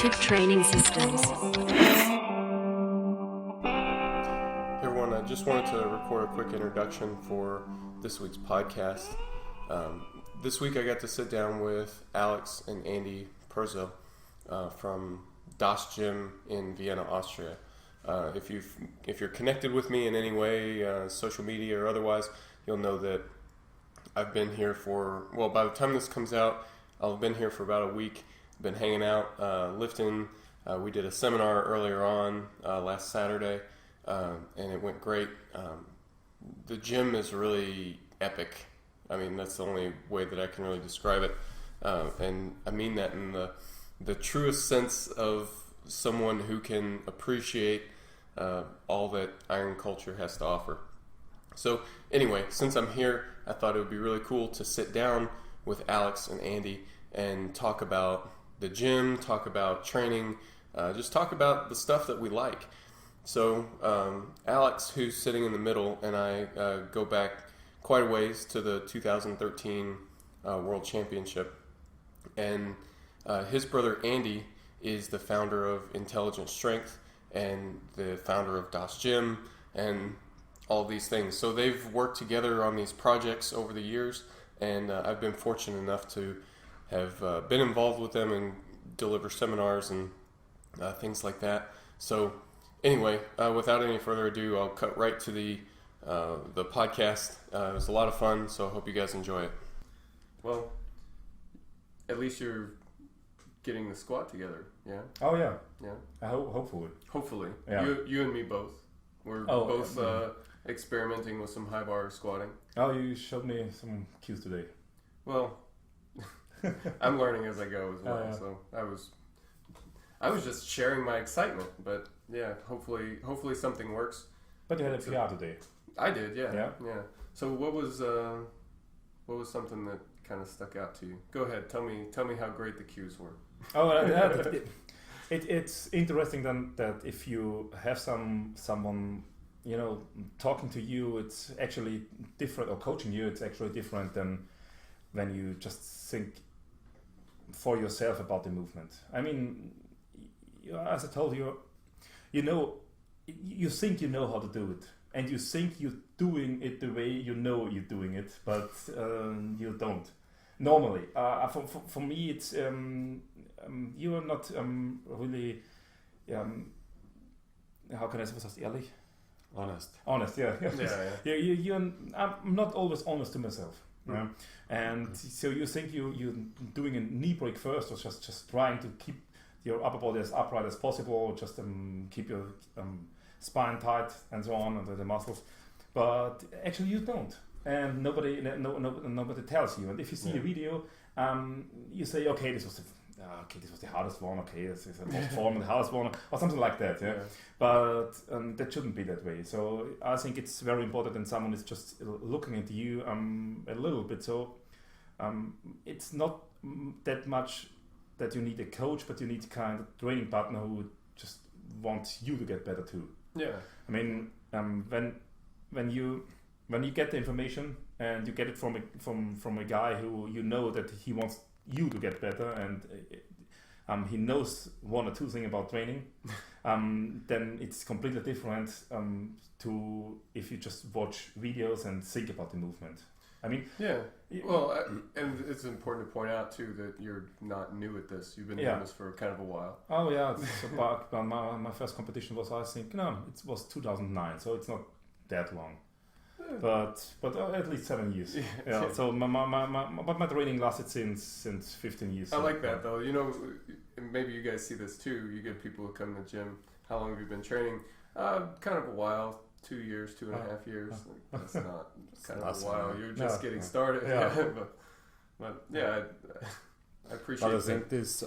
Reactive Training Systems. Hey everyone, I just wanted to record a quick introduction for this week's podcast. This week I got to sit down with Alex and Andy Perzo from Das Gym in Vienna, Austria. If you're connected with me in any way, social media or otherwise, you'll know that I've been here by the time this comes out, I'll have been here for about a week. Been hanging out, lifting. We did a seminar earlier on last Saturday, and it went great. The gym is really epic. I mean, that's the only way that I can really describe it. And I mean that in the truest sense of someone who can appreciate all that iron culture has to offer. So anyway, since I'm here, I thought it would be really cool to sit down with Alex and Andy and talk about the gym, talk about training, just talk about the stuff that we like. So Alex, who's sitting in the middle, and I go back quite a ways to the 2013 World Championship. And his brother Andy is the founder of Intelligent Strength and the founder of Das Gym and all these things. So they've worked together on these projects over the years, and I've been fortunate enough to have been involved with them and deliver seminars and things like that. So anyway, without any further ado, I'll cut right to the podcast. It was a lot of fun, so I hope you guys enjoy it. Well, at least you're getting the squat together, yeah? Oh yeah. Yeah. Hopefully. Hopefully. Yeah. You and me both. We're both experimenting with some high bar squatting. Oh, you showed me some cues today. Well, I'm learning as I go as well. Yeah. So I was just sharing my excitement, but yeah, hopefully something works. But you had a PR today. I did, yeah. Yeah. So what was something that kind of stuck out to you? Go ahead, tell me how great the cues were. Oh, it's interesting then that if you have someone talking to you, it's actually different, or coaching you, it's actually different than when you just think for yourself about the movement. I mean, as I told you, you think you know how to do it, and you think you're doing it the way you know you're doing it, but you don't. Normally, for me, it's you are not really. How can I say this? Ehrlich? Honest, yeah. I'm not always honest to myself. Yeah. And so you think you're doing a knee break first, or just trying to keep your upper body as upright as possible, or just keep your spine tight and so on, and the muscles. But actually you don't, and nobody tells you. And if you see a video, you say, okay, this was the hardest one. Okay, this is the most form, the hardest one, or something like that. Yeah. But that shouldn't be that way. So I think it's very important that someone is just looking at you a little bit. So it's not that much that you need a coach, but you need kind of training partner who just wants you to get better too. Yeah. I mean, when you get the information and you get it from a guy who you know that he wants you to get better, and he knows one or two things about training, then it's completely different to if you just watch videos and think about the movement. I mean, yeah. Well, and it's important to point out too that you're not new at this. You've been doing this for kind of a while. Oh yeah, my first competition was, I think, it was 2009, so it's not that long. But at least 7 years. Yeah. So my training lasted since 15 years. I like that though. Maybe you guys see this too. You get people who come to the gym. How long have you been training? Kind of a while. 2 years, 2.5 years. That's not kind of a while. You're just getting started. Yeah. but yeah, I appreciate. But I think this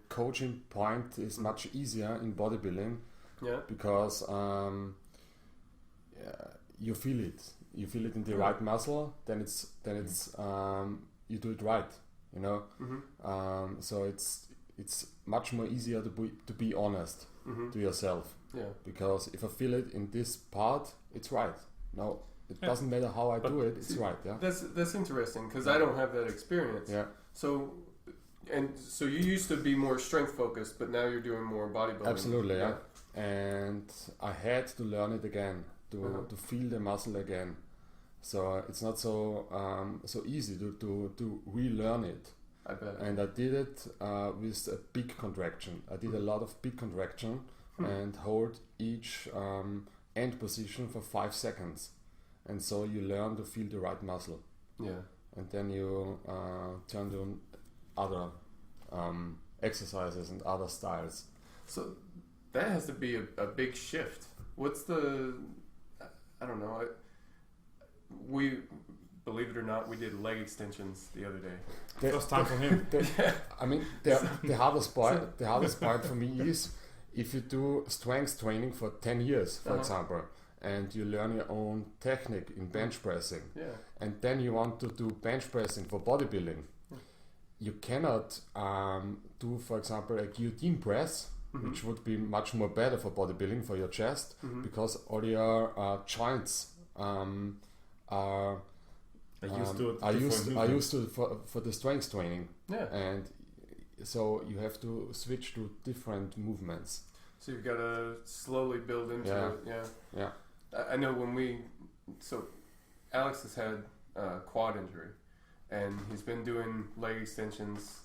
coaching point is much easier in bodybuilding. Yeah. Because you feel it. You feel it in the right muscle. Then it's you do it right. Mm-hmm. So it's much more easier to be honest to yourself. Yeah. Because if I feel it in this part, it's right. No, it doesn't matter how I do it. It's right. Yeah. That's interesting because I don't have that experience. Yeah. So And so you used to be more strength focused, but now you're doing more bodybuilding. Absolutely, yeah. And I had to learn it again to feel the muscle again. So it's not so easy to relearn it. I bet. And I did it with a big contraction. I did a lot of big contraction and hold each end position for 5 seconds. And so you learn to feel the right muscle. Yeah. And then you turn to other exercises and other styles. So that has to be a big shift. What's the... I don't know. We, believe it or not, we did leg extensions the other day. First time for him. I mean, the hardest part for me is if you do strength training for 10 years, for example, and you learn your own technique in bench pressing, and then you want to do bench pressing for bodybuilding, you cannot do, for example, a guillotine press, which would be much more better for bodybuilding for your chest, because all your joints are used to for the strength training, and so you have to switch to different movements. So you've got to slowly build into it. Yeah. I know so Alex has had a quad injury, and he's been doing leg extensions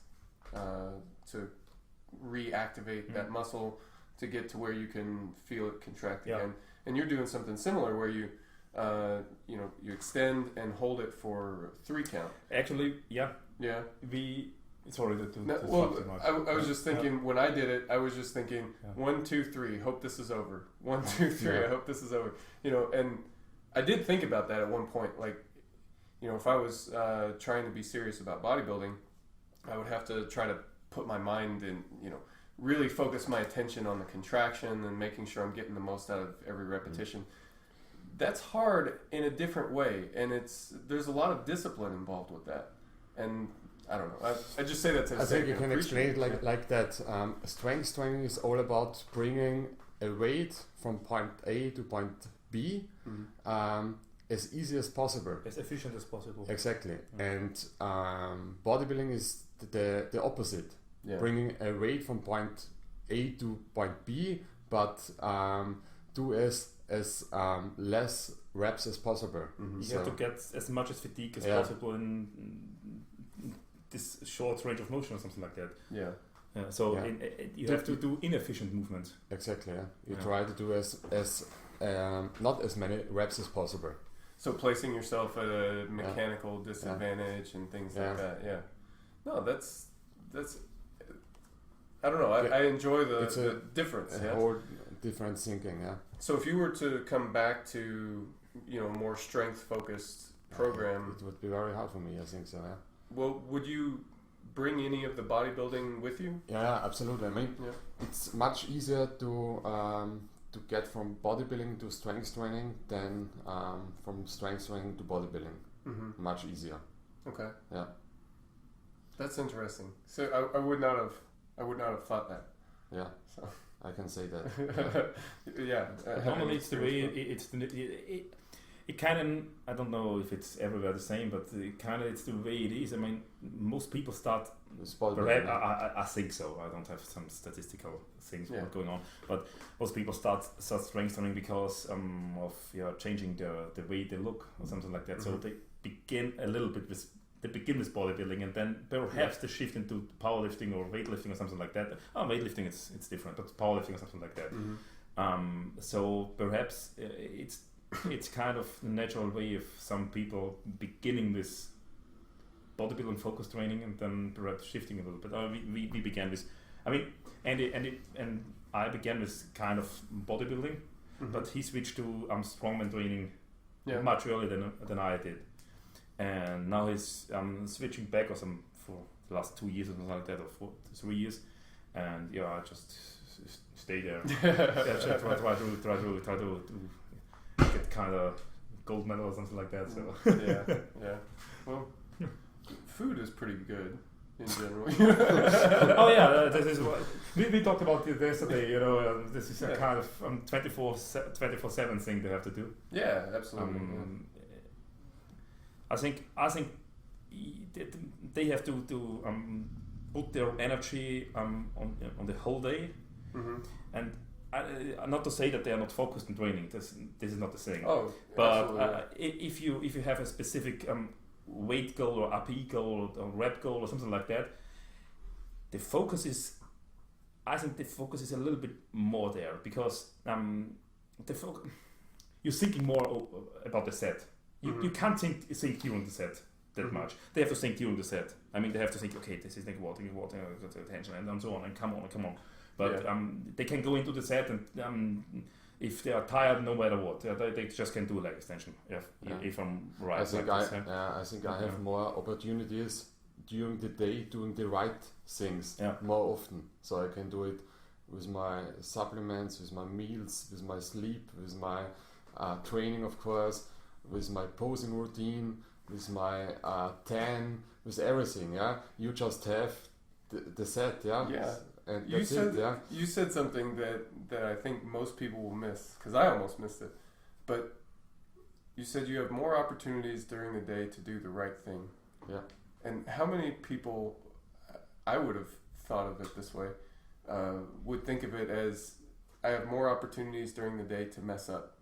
to reactivate that muscle to get to where you can feel it contract again. And you're doing something similar where you you extend and hold it for 3 count. Actually, yeah. Sorry I was just thinking when I did it, I was just thinking 1, 2, 3. Hope this is over. 1, 2, 3. I hope this is over. And I did think about that at one point. Like, if I was trying to be serious about bodybuilding, I would have to try to put my mind in, really focus my attention on the contraction and making sure I'm getting the most out of every repetition. That's hard in a different way, and there's a lot of discipline involved with that. And I don't know. I just say that to say. I think you can explain it like that. Strength training is all about bringing a weight from point A to point B as easy as possible, as efficient as possible. Exactly. And bodybuilding is the opposite. Bringing a weight from point A to point B, but do as less reps as possible. You have to get as much as fatigue as possible in this short range of motion or something like that. You have to do inefficient movement. Exactly. You try to do as not as many reps as possible. So placing yourself at a mechanical disadvantage and things like that. No, that's. I don't know. I enjoy the difference. A whole different thinking. So if you were to come back to more strength focused program, it would be very hard for me. I think so. Well, would you bring any of the bodybuilding with you? Yeah, absolutely. I mean, it's much easier to get from bodybuilding to strength training than from strength training to bodybuilding. Much easier. Okay. Yeah. That's interesting. So I would not have thought that. Yeah. So I can say that. Normally, it's the way it kind of, I don't know if it's everywhere the same, but it's the way it is. I mean, most people start. Perhaps, I think so. I don't have some statistical things going on, but most people start strength training because of changing the way they look or something like that. So they begin a little bit with. They begin with bodybuilding and then perhaps they shift into powerlifting or weightlifting or something like that. Weightlifting it's different, but powerlifting or something like that. So perhaps it's kind of the natural way of some people beginning with bodybuilding focus training and then perhaps shifting a little bit. We began with, Andy and I began with kind of bodybuilding, but he switched to strongman training much earlier than I did. And now he's switching back for the last 2 years or something like that, or 3 years. And I just stay there. Try to get kind of gold medal or something like that. So Well, food is pretty good in general. This is what we talked about it yesterday. This is a kind of 24/7 thing they have to do. Yeah, absolutely. I think they have to put their energy on the whole day, and not to say that they are not focused on training. This is not the saying. Oh, but if you have a specific weight goal or RPE goal or rep goal or something like that, the focus is. I think the focus is a little bit more there because you're thinking more about the set. You can't think during the set that much. They have to think during the set. I mean, they have to think, okay, this is like water, attention, and so on, and come on. But they can go into the set, and if they are tired, no matter what, they just can do a leg extension. If I'm right. I think I have more opportunities during the day doing the right things more often, so I can do it with my supplements, with my meals, with my sleep, with my training, of course, with my posing routine, with my tan, with everything. You just have the set. And you said something that I think most people will miss, because I almost missed it, but you said you have more opportunities during the day to do the right thing. And how many people, I would have thought of it this way, would think of it as, I have more opportunities during the day to mess up.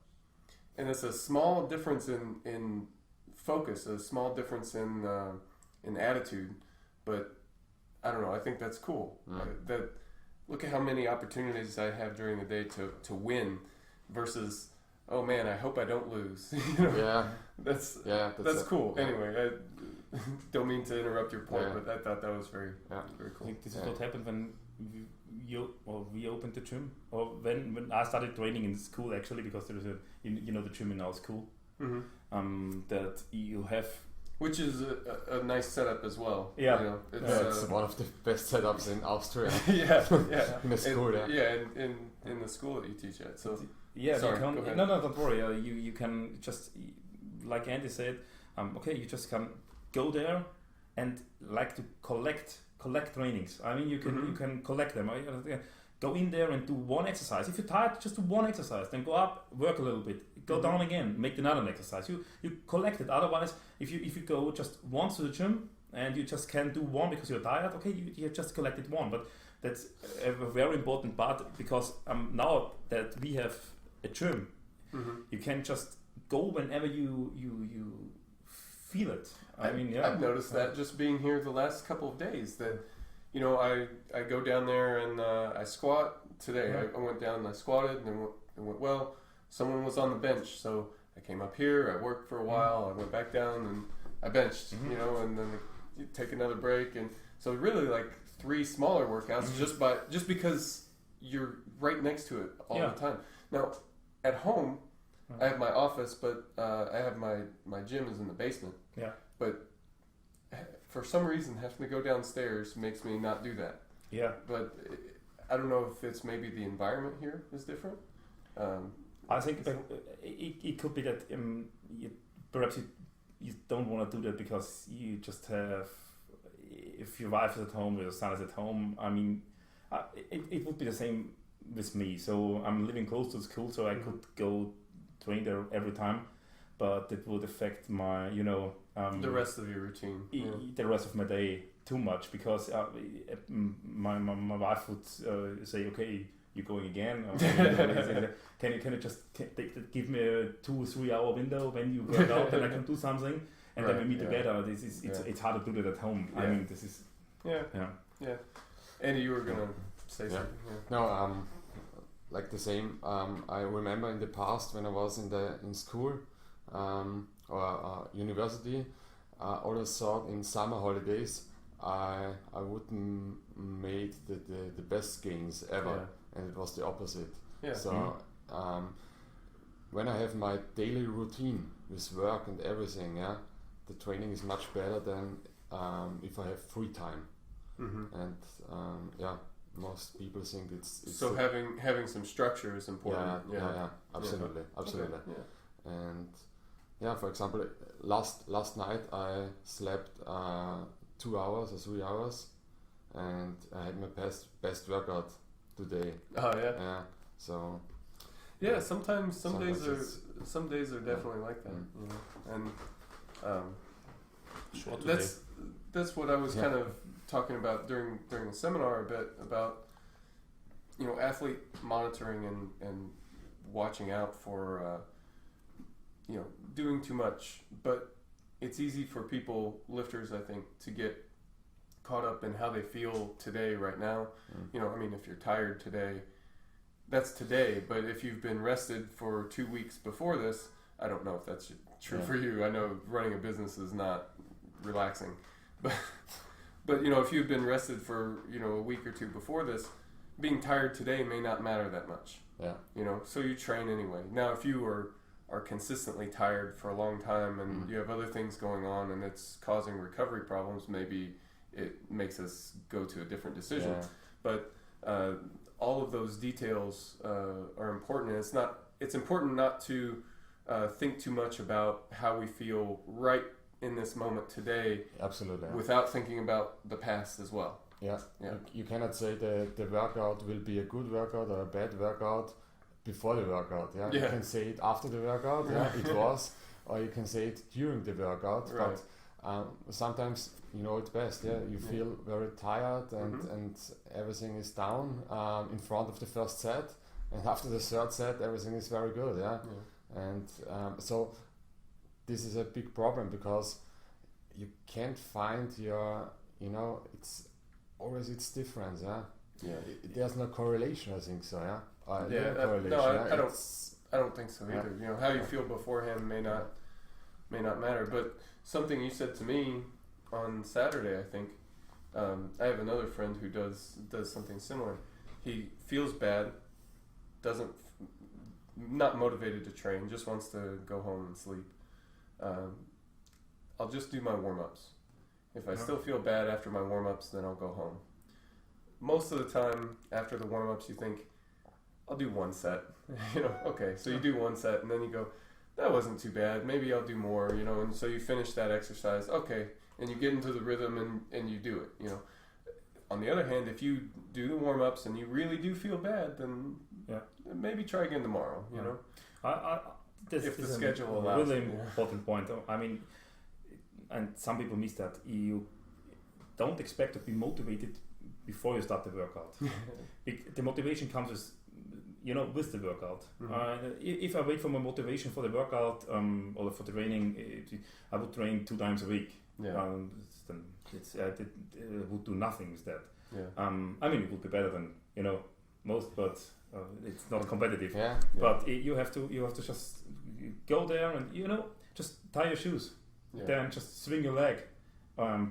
And it's a small difference in focus, a small difference in attitude, but I don't know, I think that's cool. That look at how many opportunities I have during the day to win versus, oh man, I hope I don't lose. That's cool. Anyway, I don't mean to interrupt your point, but I thought that was very cool. I think this is what happened when we opened the gym, or when I started training in school, actually, because there is the gym in our school, that you have. Which is a nice setup as well. It's one of the best setups in Austria. In the school. In the school that you teach at. So don't worry. You can just, like Andy said, you just can go there and like to collect trainings. I mean, you can collect them. Go in there and do one exercise. If you're tired, just do one exercise. Then go up, work a little bit, go down again, make another exercise. You collect it. Otherwise, if you go just once to the gym and you just can't do one because you're tired, okay, you just collected one. But that's a very important part, because now that we have a gym, you can just go whenever you feel it. I've noticed that just being here the last couple of days that. I go down there and I squat today. I went down and I squatted, and it went well. Someone was on the bench, so I came up here. I worked for a while. I went back down and I benched, and then you take another break, and so really like 3 smaller workouts just because you're right next to it all the time. Now at home, I have my office, but I have my gym is in the basement. But for some reason, having to go downstairs makes me not do that. But I don't know if it's maybe the environment here is different. I think it could be that perhaps you don't want to do that because you just have, if your wife is at home or your son is at home, I mean, it would be the same with me. So I'm living close to the school, so I could go train there every time, but it would affect my, the rest of your routine, the rest of my day too much, because my wife would say, okay, you're going again, or, can you just give me a 2 or 3 hour window when you work out and I can do something, and then we meet together. It's hard to do that at home. I mean, this is Andy, you were gonna say something. No, like the same. I remember in the past when I was in school or university, I always thought in summer holidays I wouldn't make the best gains ever, and it was the opposite. So when I have my daily routine with work and everything, the training is much better than if I have free time. And most people think it's so having some structure is important. Absolutely. Okay. And for example, last night I slept 2 hours or 3 hours, and I had my best workout today. So sometimes some days are definitely like that. And short that's what I was kind of talking about during the seminar a bit about, you know, athlete monitoring and watching out for, you know, doing too much. But it's easy for people, lifters, I think, to get caught up in how they feel today, right now. You know, I mean, if you're tired today, that's today. But if you've been rested for 2 weeks before this, I don't know if that's true for you. I know running a business is not relaxing, but you know, if you've been rested for, you know, a week or two before this, being tired today may not matter that much. Yeah. You know, so you train anyway. Now, if you are consistently tired for a long time and you have other things going on and it's causing recovery problems, maybe it makes us go to a different decision. Yeah. But all of those details are important. And it's important not to think too much about how we feel right in this moment today. Absolutely. Without thinking about the past as well. Yeah. You cannot say the workout will be a good workout or a bad workout before the workout. Yeah. You can say it after the workout. It was, or you can say it during the workout. Right. But sometimes, you know, it's best. Yeah. You feel very tired and everything is down in front of the first set, and after the third set, everything is very good. Yeah. And so this is a big problem because you can't find your, you know, it's different. There's no correlation, I think so. I don't think so either. You know, how you feel beforehand may not matter. But something you said to me on Saturday, I think, I have another friend who does something similar. He feels bad, not motivated to train, just wants to go home and sleep. I'll just do my warm-ups. If I still feel bad after my warm-ups, then I'll go home. Most of the time, after the warm-ups, you think, I'll do one set. You know, okay, so you do one set, and then you go, that wasn't too bad. Maybe I'll do more, you know, and so you finish that exercise. Okay, and you get into the rhythm and you do it, you know. On the other hand, if you do the warm-ups and you really do feel bad, then maybe try again tomorrow, you know. This if the is schedule a allows. Really important point. I mean, and some people miss that. You don't expect to be motivated before you start the workout. The motivation comes with, you know, with the workout. If I wait for my motivation for the workout or for the training, I would train 2 times a week. Then it would do nothing with that. I mean, it would be better than, you know, most, but it's not competitive. But you have to just go there and, you know, just tie your shoes. Then just swing your leg.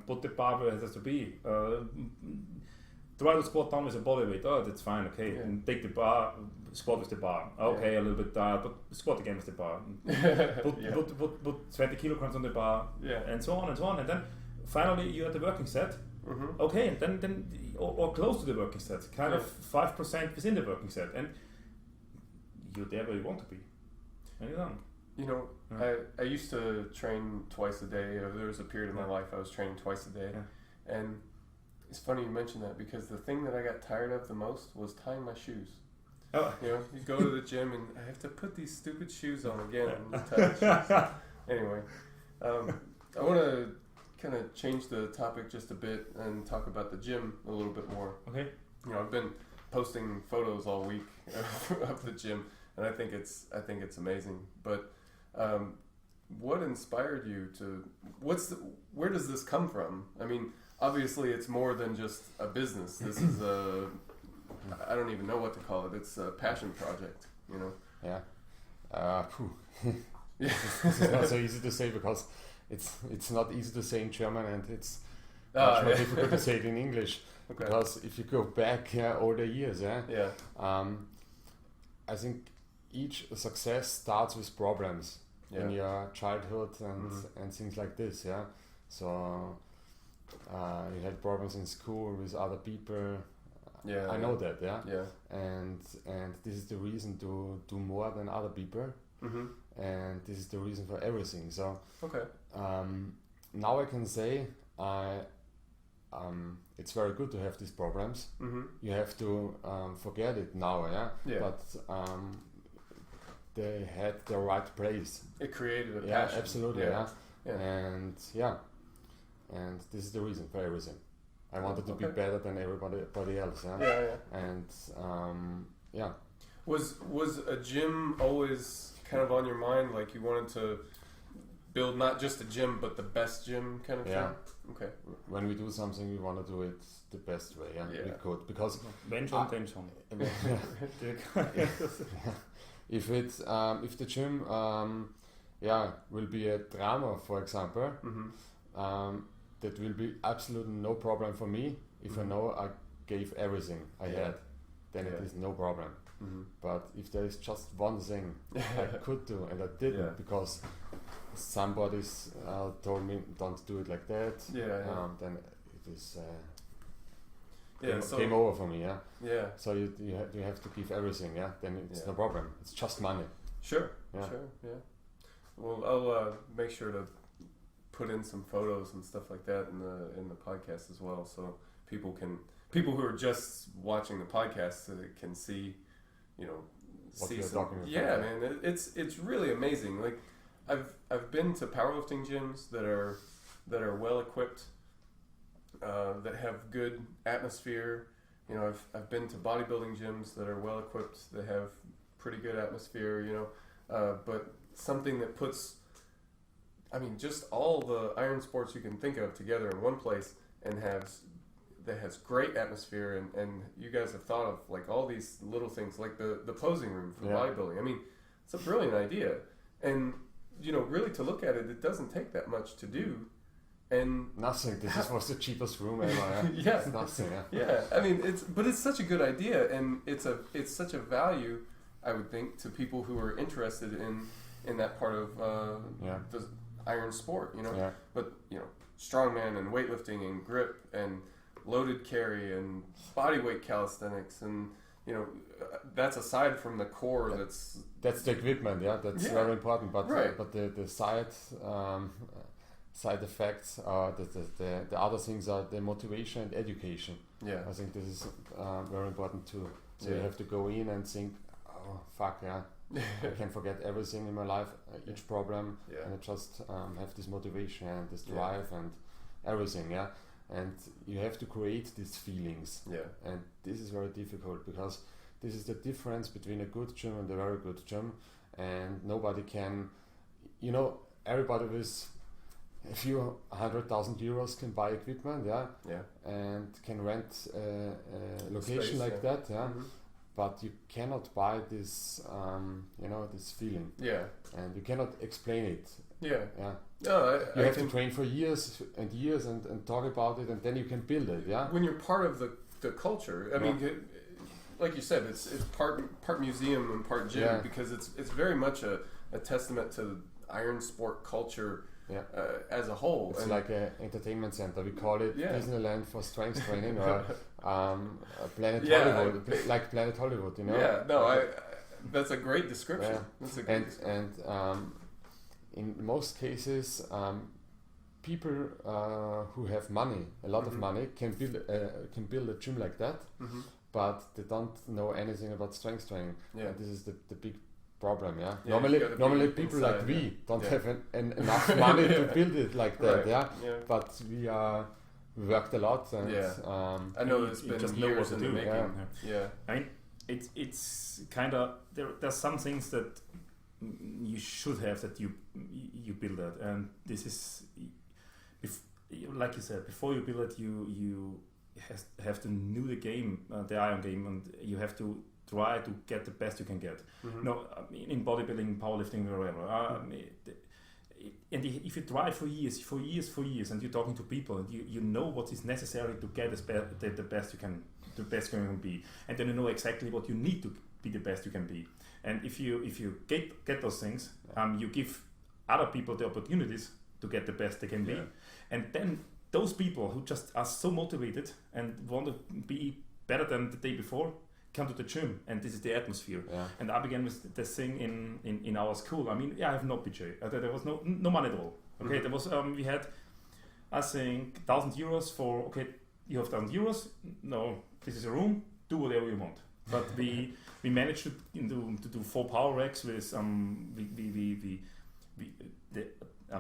Put the bar where it has to be. Try to squat down with a body weight. Oh, that's fine. Okay. And take the bar, squat with the bar. Okay, a little bit tired, but squat again with the bar. Put 20 kilograms on the bar, and so on and so on. And then finally you're at the working set. Okay, and then or close to the working set, kind of 5% within the working set, and you're there where you want to be. And you're done. You know, I used to train twice a day. There was a period in my life I was training twice a day, and it's funny you mention that because the thing that I got tired of the most was tying my shoes. Oh. You know, you go to the gym and I have to put these stupid shoes on again and tie the shoes. Anyway, I want to kind of change the topic just a bit and talk about the gym a little bit more. Okay. You know, I've been posting photos all week of the gym, and I think it's amazing. But what inspired you to? Where does this come from? I mean, obviously, it's more than just a business. This is I don't even know what to call it. It's a passion project, you know? Yeah. This is not so easy to say because it's not easy to say in German and it's much more difficult to say it in English. Okay. Because if you go back all the years, I think each success starts with problems in your childhood and things like this, So you had problems in school with other people. I know that, and this is the reason to do more than other people, and this is the reason for everything. So now I can say it's very good to have these problems. You have to forget it now, but they had the right place. It created a passion. Absolutely, and this is the reason for everything. I wanted to be better than everybody else. And Was a gym always kind of on your mind? Like you wanted to build not just a gym, but the best gym kind of thing? Okay. When we do something, we want to do it the best way. We could, because if the gym will be a drama, for example, that will be absolutely no problem for me. If I know I gave everything I had, then it is no problem. But if there is just one thing I could do and I didn't because somebody's told me don't do it like that, then it is came over for me. So you have to give everything. Then it's no problem. It's just money. Sure. Well, I'll make sure to put in some photos and stuff like that in the podcast as well, so people who are just watching the podcast can see, what you're talking about. Yeah, man, it's really amazing. Like I've been to powerlifting gyms that are well equipped, that have good atmosphere. I've been to bodybuilding gyms that are well equipped, that have pretty good atmosphere. But something that puts, just all the iron sports you can think of together in one place and that has great atmosphere, and you guys have thought of like all these little things like the posing room for bodybuilding. It's a brilliant idea, and really to look at it, it doesn't take that much to do, and nothing. This was the cheapest room ever. It's nothing. It's such a good idea, and it's such a value, I would think, to people who are interested in that part of the iron sport. But strongman and weightlifting and grip and loaded carry and bodyweight calisthenics, and that's aside from the core. That's the equipment. That's very important. But but the side effects are the other things are the motivation and education. I think this is very important too. So you have to go in and think, oh fuck I can forget everything in my life, each problem, and I just have this motivation and this drive and everything. And you have to create these feelings. And this is very difficult, because this is the difference between a good gym and a very good gym. And nobody can, everybody with a few 100,000 euros can buy equipment, and can rent a location space, like that, But you cannot buy this, this feeling. And you cannot explain it. No, you have to train for years and years and talk about it, and then you can build it. When you're part of the culture, like you said, it's part museum and part gym, because it's very much a testament to iron sport culture as a whole. It's like an entertainment center. We call it Disneyland for strength training, or Planet Hollywood, like Planet Hollywood. That's a great description. That's a great description. And in most cases, people who have money, a lot of money, can build a gym like that, but they don't know anything about strength training. And this is the big problem. Normally people like we don't have enough money to build it like that. But we worked a lot, and I know it's been just years in the making. I mean, it's kind of there's some things that you should have that you build it, and this is like you said, before you build it, you have to know the game, the iron game, and you have to try to get the best you can get. No, in bodybuilding, powerlifting, wherever. And if you try for years, and you're talking to people, and you know what is necessary to get the best you can be, and then you know exactly what you need to be the best you can be. And if you get those things, you give other people the opportunities to get the best they can be, and then those people who just are so motivated and want to be better than the day before come to the gym, and this is the atmosphere. And I began with this thing in our school. I have no budget. There was no money at all. Okay, there was we had, I think, 1,000 euros for, okay, you have 1,000 euros. No, this is a room. Do whatever you want. But we managed to do 4 power racks with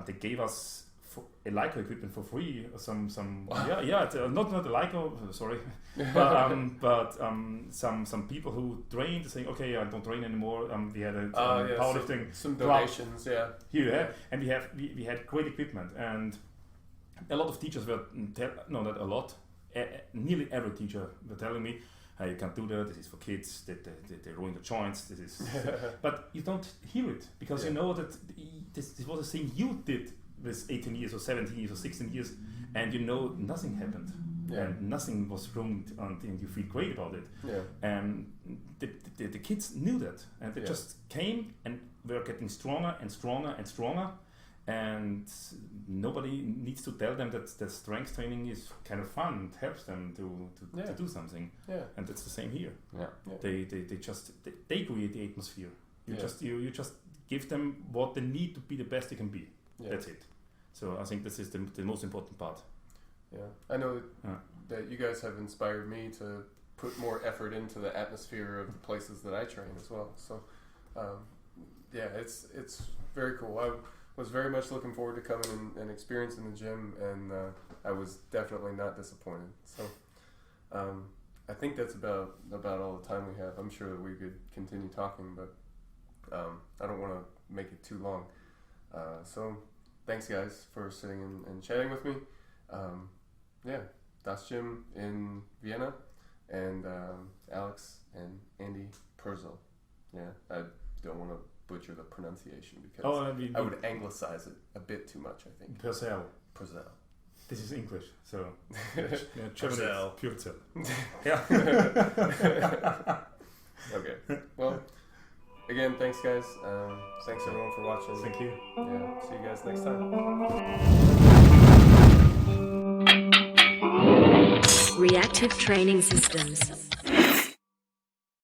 they gave us Leica equipment for free. It's, not a Leica, sorry, but some people who trained saying, okay, I don't train anymore. We had a powerlifting, some donations, here, and we had great equipment, and a lot of teachers were not a lot. Nearly every teacher were telling me, "Hey, you can't do that. This is for kids. They ruin the joints. This is," but you don't hear it because you know that this was a thing you did with 18 years or 17 years or 16 years, and you know nothing happened and nothing was ruined, and you feel great about it. And the kids knew that, and they just came and were getting stronger and stronger and stronger. And nobody needs to tell them that strength training is kind of fun. It helps them to do something. And that's the same here. They create the atmosphere. You just give them what they need to be the best they can be. That's it. So I think this is the most important part. I know that you guys have inspired me to put more effort into the atmosphere of the places that I train as well. So it's very cool. I was very much looking forward to coming and experiencing the gym, and I was definitely not disappointed. So I think that's about all the time we have. I'm sure that we could continue talking, but I don't want to make it too long. So thanks guys for sitting and chatting with me. Das Gym in Vienna, and Alex and Andy Perzel. I don't want to butcher the pronunciation because I would anglicize it a bit too much, I think. Perzel. This is English, so Perzel. Perzel. Okay. Well, again, thanks guys. Thanks everyone for watching. Thank you. See you guys next time. Reactive Training Systems.